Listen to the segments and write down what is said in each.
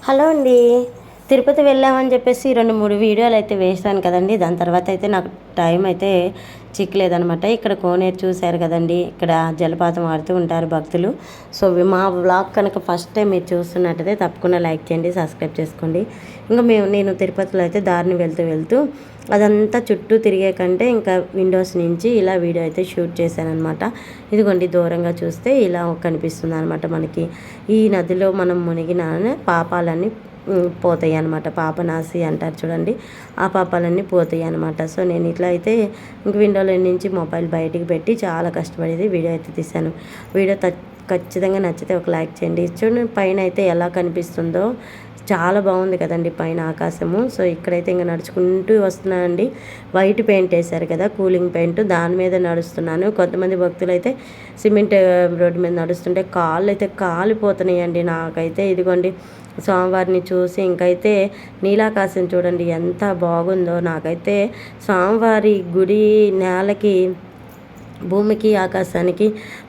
Hello అండి. తిరుపతి వెళ్ళామని చెప్పేసి 2, 3 వీడియోలు అయితే వేసాను కదండీ. దాని తర్వాత అయితే నాకు టైం అయితే చిక్కలేదనమాట. ఇక్కడ కోనేరు చూశారు కదండీ. ఇక్కడ జలపాతం ఆడుతూ ఉంటారు భక్తులు. సో మా వ్లాగ్ కనుక ఫస్ట్ టైం మీరు చూస్తున్నట్టయితే తప్పకుండా లైక్ చేయండి, సబ్స్క్రైబ్ చేసుకోండి. ఇంకా నేను తిరుపతిలో అయితే దారిని వెళ్తూ అదంతా చుట్టూ తిరిగే కంటే ఇంకా విండోస్ నుంచి ఇలా వీడియో అయితే షూట్ చేశానమాట. ఇదిగోండి దూరంగా చూస్తే ఇలా కనిపిస్తుంది అనమాట. మనకి ఈ నదిలో మనం మునిగిన పాపాలన్నీ పోతాయి అనమాట. పాపనాశి అంటారు చూడండి, ఆ పాపాలన్నీ పోతాయి అనమాట. సో నేను ఇట్లా అయితే ఇంక విండోలో నుంచి మొబైల్ బయటికి పెట్టి చాలా కష్టపడేది వీడియో అయితే తీశాను. వీడియో ఖచ్చితంగా నచ్చితే ఒక లైక్ చేయండి. చూడండి పైన అయితే ఎలా కనిపిస్తుందో, చాలా బాగుంది కదండి పైన ఆకాశము. సో ఇక్కడైతే ఇంకా నడుచుకుంటూ వస్తున్నానండి. వైట్ పెయింట్ వేశారు కదా, కూలింగ్ పెయింట్, దాని మీద నడుస్తున్నాను. కొంతమంది భక్తులు అయితే సిమెంట్ రోడ్డు మీద నడుస్తుంటే కాళ్ళు అయితే కాలిపోతున్నాయండి. నాకైతే ఇదిగోండి స్వామివారిని చూసి ఇంకైతే నీలాకాశం చూడండి ఎంత బాగుందో. నాకైతే స్వామివారి గుడి నేలకి, భూమికి, ఆకాశానికి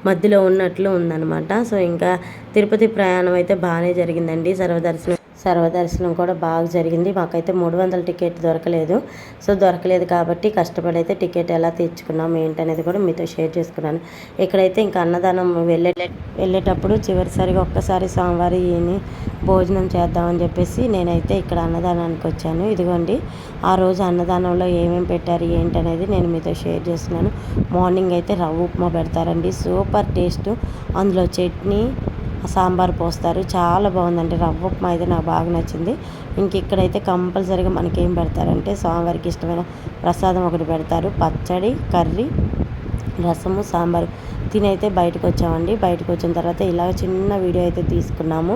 మధ్యలో ఉన్నట్లు ఉందన్నమాట. సో ఇంకా తిరుపతి ప్రయాణం అయితే బాగానే జరిగిందండి. సర్వదర్శనం కూడా బాగా జరిగింది. మాకైతే 300 టికెట్ దొరకలేదు. సో దొరకలేదు కాబట్టి కష్టపడైతే టికెట్ ఎలా తెచ్చుకున్నాం ఏంటనేది కూడా మీతో షేర్ చేసుకున్నాను. ఇక్కడైతే ఇంకా అన్నదానం వెళ్ళేటప్పుడు చివరిసారిగా ఒక్కసారి స్వామివారిని భోజనం చేద్దామని చెప్పేసి నేనైతే ఇక్కడ అన్నదానానికి వచ్చాను. ఇదిగోండి ఆ రోజు అన్నదానంలో ఏమేమి పెట్టారు ఏంటనేది నేను మీతో షేర్ చేస్తున్నాను. మార్నింగ్ అయితే రవ్వ ఉప్మా పెడతారండి, సూపర్ టేస్ట్. అందులో చట్నీ, సాంబార్ పోస్తారు, చాలా బాగుందండి. రవ్వ ఉప్మా అయితే నాకు బాగా నచ్చింది. ఇంక ఇక్కడైతే కంపల్సరీగా మనకేం పెడతారంటే స్వామివారికి ఇష్టమైన ప్రసాదం ఒకటి పెడతారు, పచ్చడి, కర్రీ, రసము, సాంబారు. తినైతే బయటకు వచ్చామండి. బయటకు వచ్చిన తర్వాత ఇలా చిన్న వీడియో అయితే తీసుకున్నాము.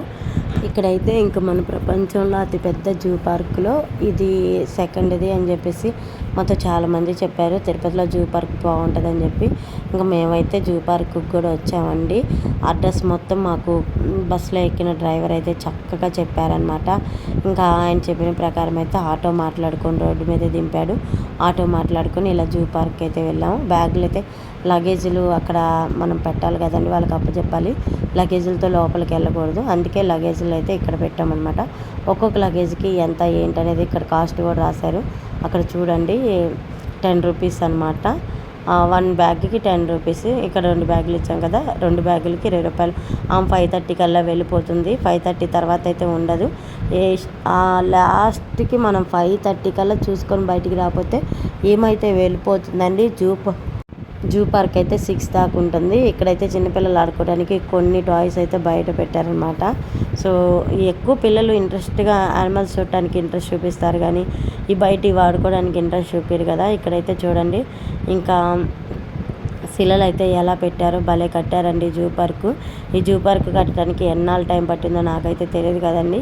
ఇక్కడైతే ఇంకా మన ప్రపంచంలో అతిపెద్ద జూ పార్కులో ఇది సెకండ్ది అని చెప్పేసి మాతో చాలామంది చెప్పారు. తిరుపతిలో జూ పార్క్ బాగుంటుందని చెప్పి ఇంకా మేమైతే జూ పార్క్కి కూడా వచ్చామండి. అడ్రస్ మొత్తం మాకు బస్సులో ఎక్కిన డ్రైవర్ అయితే చక్కగా చెప్పారనమాట. ఇంకా ఆయన చెప్పిన ప్రకారం అయితే ఆటో మాట్లాడుకొని రోడ్డు మీద దింపాడు. ఆటో మాట్లాడుకొని ఇలా జూ పార్క్ అయితే వెళ్ళాము. బ్యాగులు అయితే, లగేజీలు అక్కడ మనం పెట్టాలి కదండి, వాళ్ళకి అప్పచెప్పాలి. లగేజీలతో లోపలికి వెళ్ళకూడదు, అందుకే లగేజీలు అయితే ఇక్కడ పెట్టామన్నమాట. ఒక్కొక్క లగేజ్కి ఎంత ఏంటనేది ఇక్కడ కాస్ట్ కూడా రాశారు. అక్కడ చూడండి 10 రూపీస్ అనమాట. 1 బ్యాగ్కి 10 రూపీస్. ఇక్కడ 2 బ్యాగులు ఇచ్చాం కదా, 2 బ్యాగులకి 20 రూపాయలు. 5:30 కల్లా వెళ్ళిపోతుంది. 5:30 తర్వాత అయితే ఉండదు. లాస్ట్కి మనం 5:30 కల్లా చూసుకొని బయటికి రాకపోతే ఏమైతే వెళ్ళిపోతుందండి. జూ పార్క్ అయితే 6 దాకా ఉంటుంది. ఇక్కడైతే చిన్నపిల్లలు ఆడుకోవడానికి కొన్ని టాయ్స్ అయితే బయట పెట్టారనమాట. సో ఎక్కువ పిల్లలు ఇంట్రెస్ట్గా యానిమల్స్ చూడటానికి ఇంట్రెస్ట్ చూపిస్తారు, కానీ ఈ బయట ఆడుకోవడానికి ఇంట్రెస్ట్ చూపారు కదా. ఇక్కడైతే చూడండి ఇంకా శిలలు అయితే ఎలా పెట్టారో భలే కట్టారండి జూ పార్కు. ఈ జూ పార్క్ కట్టడానికి ఎన్నాళ్ళు టైం పట్టిందో నాకైతే తెలియదు కదండి.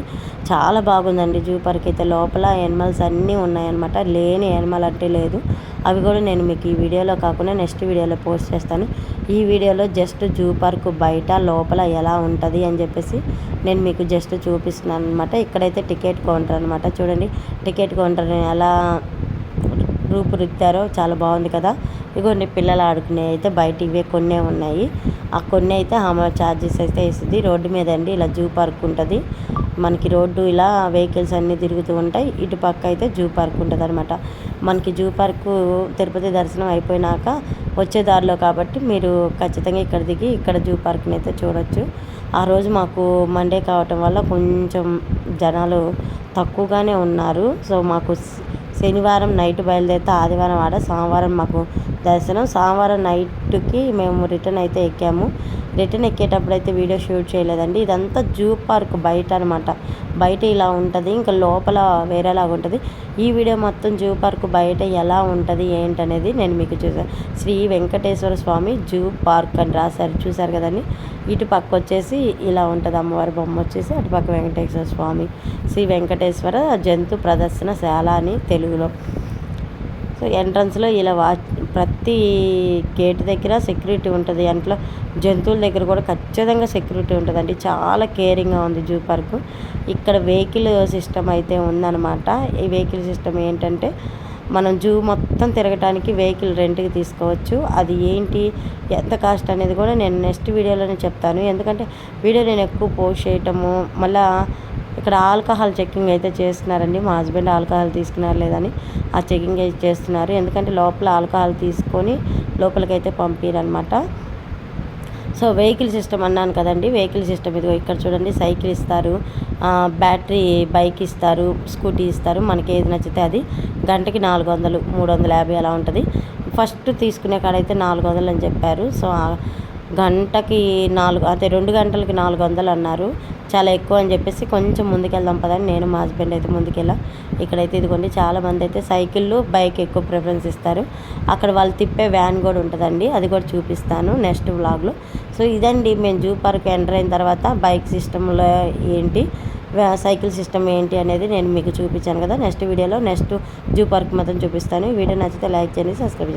చాలా బాగుందండి జూ పార్క్ అయితే. లోపల యానిమల్స్ అన్నీ ఉన్నాయన్నమాట, లేని యానిమల్ అంటే లేదు. అవి కూడా నేను మీకు ఈ వీడియోలో కాకుండా నెక్స్ట్ వీడియోలో పోస్ట్ చేస్తాను. ఈ వీడియోలో జస్ట్ జూ పార్క్ బయట లోపల ఎలా ఉంటుంది అని చెప్పేసి నేను మీకు జస్ట్ చూపిస్తున్నాను అనమాట. ఇక్కడైతే టికెట్ కౌంటర్ అనమాట. చూడండి టికెట్ కౌంటర్ని ఎలా రూపుదిద్దారో చాలా బాగుంది కదా. ఇగోండి పిల్లలు ఆడుకునే అయితే బయట ఇవే కొన్నే ఉన్నాయి. ఆ కొన్ని అయితే ఛార్జెస్ అయితే వేస్తుంది. రోడ్డు మీద అండి ఇలా జూ పార్క్ ఉంటుంది. మనకి రోడ్డు ఇలా వెహికల్స్ అన్నీ తిరుగుతూ ఉంటాయి. ఇటు పక్క అయితే జూ పార్క్ ఉంటుంది అనమాట. మనకి జూ పార్కు తిరుపతి దర్శనం అయిపోయినాక వచ్చే దారిలో కాబట్టి మీరు ఖచ్చితంగా ఇక్కడ దిగి ఇక్కడ జూ పార్క్ని అయితే చూడొచ్చు. ఆ రోజు మాకు మండే కావటం వల్ల కొంచెం జనాలు తక్కువగానే ఉన్నారు. సో మాకు శనివారం నైట్ బయలుదేరితే ఆదివారం సోమవారం మాకు దర్శనం. సోమవారం నైట్కి మేము రిటర్న్ అయితే ఎక్కాము. రిటర్న్ ఎక్కేటప్పుడు అయితే వీడియో షూట్ చేయలేదండి. ఇదంతా జూ పార్క్ బయట అనమాట. బయట ఇలా ఉంటుంది, ఇంకా లోపల వేరేలాగా ఉంటుంది. ఈ వీడియో మొత్తం జూ పార్క్ బయట ఎలా ఉంటుంది ఏంటనేది నేను మీకు చూసాను. శ్రీ వెంకటేశ్వర స్వామి జూ పార్క్ అని రాశారు, చూసారు కదండి. ఇటు పక్క వచ్చేసి ఇలా ఉంటుంది అమ్మవారి బొమ్మ వచ్చేసి, అటు పక్క వెంకటేశ్వర స్వామి, శ్రీ వెంకటేశ్వర జంతు ప్రదర్శనశాల అని తెలుగులో. సో ఎంట్రన్స్లో ఇలా ప్రతి గేట్ దగ్గర సెక్యూరిటీ ఉంటుంది. అంట్లో జంతువుల దగ్గర కూడా ఖచ్చితంగా సెక్యూరిటీ ఉంటుందండి. చాలా కేరింగ్గా ఉంది జూ పార్కు. ఇక్కడ వెహికల్ సిస్టమ్ అయితే ఉందన్నమాట. ఈ వెహికల్ సిస్టమ్ ఏంటంటే మనం జూ మొత్తం తిరగటానికి వెహికల్ రెంట్కి తీసుకోవచ్చు. అది ఏంటి, ఎంత కాస్ట్ అనేది కూడా నేను నెక్స్ట్ వీడియోలోనే చెప్తాను. ఎందుకంటే వీడియో నేను ఎక్కువ పోస్ట్ చేయటము, మళ్ళీ ఇక్కడ ఆల్కహాల్ చెకింగ్ అయితే చేస్తున్నారండి. మా హస్బెండ్ ఆల్కహాల్ తీసుకున్నారు లేదని ఆ చెకింగ్ అయితే చేస్తున్నారు. ఎందుకంటే లోపల ఆల్కహాల్ తీసుకొని లోపలికైతే పంపిరనమాట. సో వెహికల్ సిస్టమ్ అన్నాను కదండి, వెహికల్ సిస్టమ్ ఇదిగో ఇక్కడ చూడండి. సైకిల్ ఇస్తారు, బ్యాటరీ బైక్ ఇస్తారు, స్కూటీ ఇస్తారు. మనకి ఏది నచ్చితే అది. గంటకి 400, 350 అలా ఉంటుంది. ఫస్ట్ తీసుకునే కాడైతే 400 అని చెప్పారు. సో గంటకి 4 అదే 2 గంటలకి 400 అన్నారు. చాలా ఎక్కువ అని చెప్పేసి కొంచెం ముందుకెళ్దాం పదని నేను మా హస్బెండ్ అయితే ముందుకెళ్ళాం. ఇక్కడైతే ఇదిగోండి చాలామంది అయితే సైకిళ్ళు, బైక్ ఎక్కువ ప్రిఫరెన్స్ ఇస్తారు. అక్కడ వాళ్ళు తిప్పే వ్యాన్ కూడా ఉంటుందండి, అది కూడా చూపిస్తాను నెక్స్ట్ వ్లాగ్లో. సో ఇదండి, మేము జూ పార్క్ ఎంటర్ అయిన తర్వాత బైక్ సిస్టంలో ఏంటి, సైకిల్ సిస్టమ్ ఏంటి అనేది నేను మీకు చూపించాను కదా. నెక్స్ట్ వీడియోలో నెక్స్ట్ జూ పార్క్ మొత్తం చూపిస్తాను. వీడియో నచ్చితే లైక్ చేయండి, సబ్స్క్రైబ్ చేయండి.